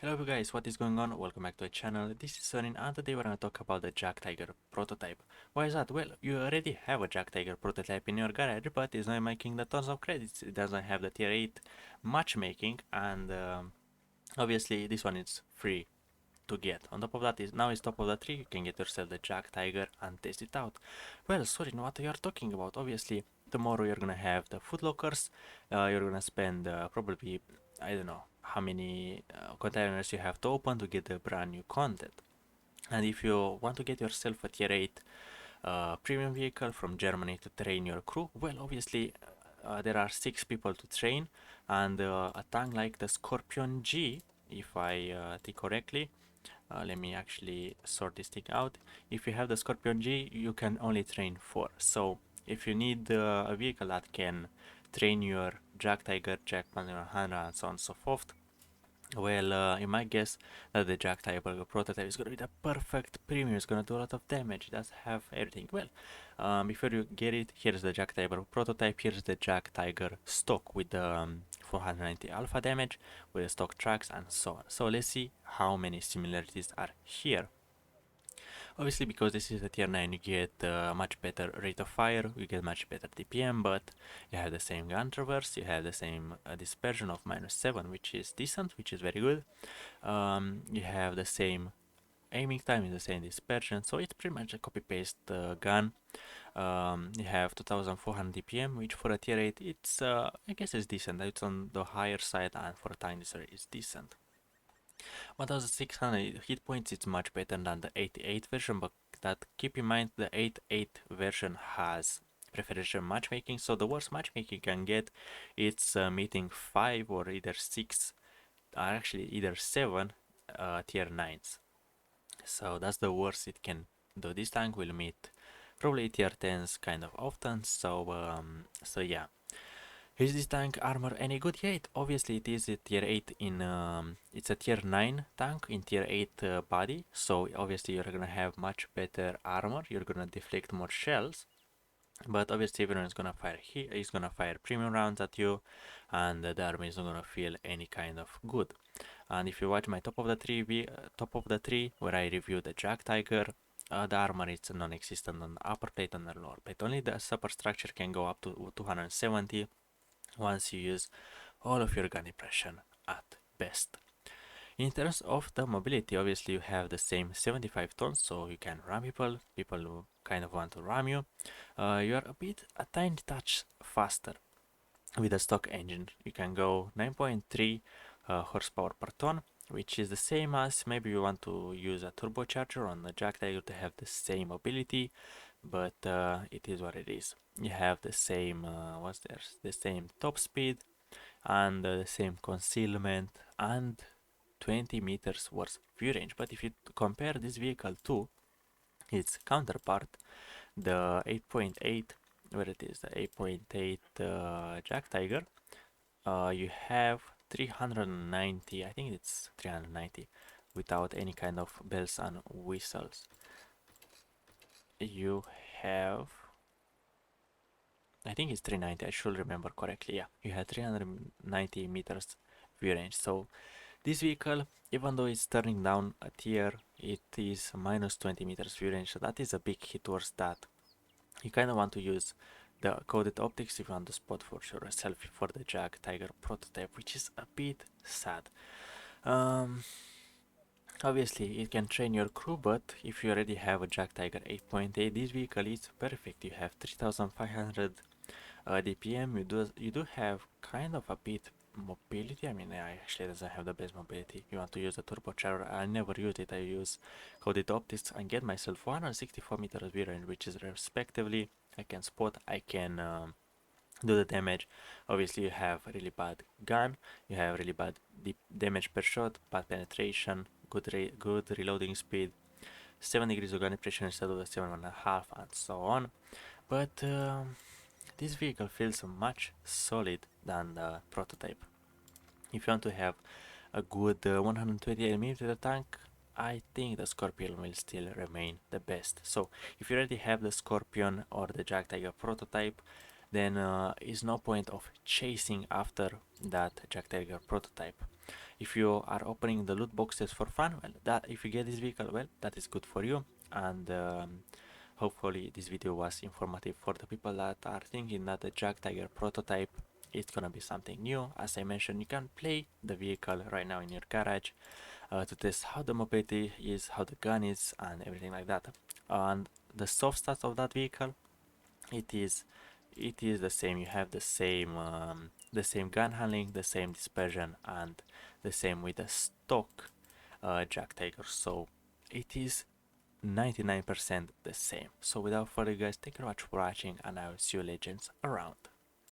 Hello guys, what is going on? Welcome back to the channel. This is Sorin and today we're going to talk about the Jagdtiger Prototype. Why is that? Well, you already have a Jagdtiger Prototype in your garage, but it's not making the tons of credits. It doesn't have the tier 8 matchmaking, and obviously this one is free to get. On top of that, now it's top of the tree, you can get yourself the Jagdtiger and test it out. Well, Sorin, what are you talking about? Obviously, tomorrow you're gonna have the footlockers, you're gonna spend probably, I don't know, how many containers you have to open to get the brand new content. And if you want to get yourself a tier 8 premium vehicle from Germany to train your crew, well, obviously there are 6 people to train, and a tank like the Scorpion G, if I think correctly, let me actually sort this thing out. If you have the Scorpion G, you can only train 4. So if you need a vehicle that can train your Jagdtiger, Jagdtiger, and so on and so forth, well, you might guess that the Jagdtiger Prototype is going to be the perfect premium. It's going to do a lot of damage. It does have everything. Well, before you get it, here's the Jagdtiger Prototype. Here's the Jagdtiger stock with the 490 alpha damage, with the stock tracks and so on. So let's see how many similarities are here. Obviously, because this is a tier 9, you get much better rate of fire, you get much better DPM, but you have the same gun traverse, you have the same dispersion of -7, which is decent, which is very good. You have the same aiming time, the same dispersion, so it's pretty much a copy-paste gun. You have 2400 DPM, which for a tier 8, it's I guess it's decent. It's on the higher side, and for a tank it's decent. 1600 hit points, it's much better than the 88 version, but that keep in mind the 88 version has preferential matchmaking, so the worst matchmaking you can get it's meeting 5 or either 6, actually either 7 tier 9s. So that's the worst it can do. This tank will meet probably tier 10s kind of often, so yeah. Is this tank armor any good? Yeah, obviously it is a tier 8 in, it's a tier 9 tank in tier 8 body, so obviously you're gonna have much better armor, you're gonna deflect more shells, but obviously everyone is gonna fire is gonna fire premium rounds at you, and the armor is not gonna feel any kind of good. And if you watch my top of the tree where I reviewed the Jagdtiger, the armor is non-existent on the upper plate and the lower plate. Only the superstructure can go up to 270 once you use all of your gun impression at best. In terms of the mobility, obviously you have the same 75 tons, so you can ram people who kind of want to ram you. You are a tiny touch faster with a stock engine. You can go 9.3 horsepower per ton, which is the same as maybe you want to use a turbocharger on the Jagdtiger to have the same mobility, but it is what it is. You have the same the same top speed and the same concealment and 20 meters worth of view range. But if you compare this vehicle to its counterpart, the 8.8, where it is, the 8.8 Jagdtiger, you have 390, I think it's 390, without any kind of bells and whistles. You have, I think it's 390, I should remember correctly, yeah, you have 390 meters view range. So this vehicle, even though it's turning down a tier, it is minus 20 meters view range, so that is a big hit towards that. You kind of want to use the coded optics if you want to spot for sure a selfie for the Jagdtiger Prototype, which is a bit sad. Obviously, it can train your crew, but if you already have a Jagdtiger 8.8, this vehicle is perfect. You have 3500 DPM. You do have kind of a bit mobility. I mean, it actually doesn't have the best mobility. You want to use the turbocharger. I never use it. I use coded optics and get myself 164 meters view range, which is respectively. I can spot. I can do the damage. Obviously, you have really bad gun. You have really bad damage per shot, bad penetration, good reloading speed, 7 degrees of gun impression instead of the 7.5, and so on. But this vehicle feels much solid than the prototype. If you want to have a good 128mm tank, I think the Scorpion will still remain the best. So if you already have the Scorpion or the Jagdtiger Prototype, then is no point of chasing after that Jagdtiger Prototype. if you are opening the loot boxes for fun, well, that if you get this vehicle, well, that is good for you. And hopefully this video was informative for the people that are thinking that the Jagdtiger Prototype is gonna be something new. As I mentioned, you can play the vehicle right now in your garage to test how the mobility is, how the gun is, and everything like that. And the soft stats of that vehicle, it is the same. You have the same gun handling, the same dispersion, and the same with the stock Jagdtiger. So it is 99% the same. So without further guys, thank you very much for watching, and I will see you legends around.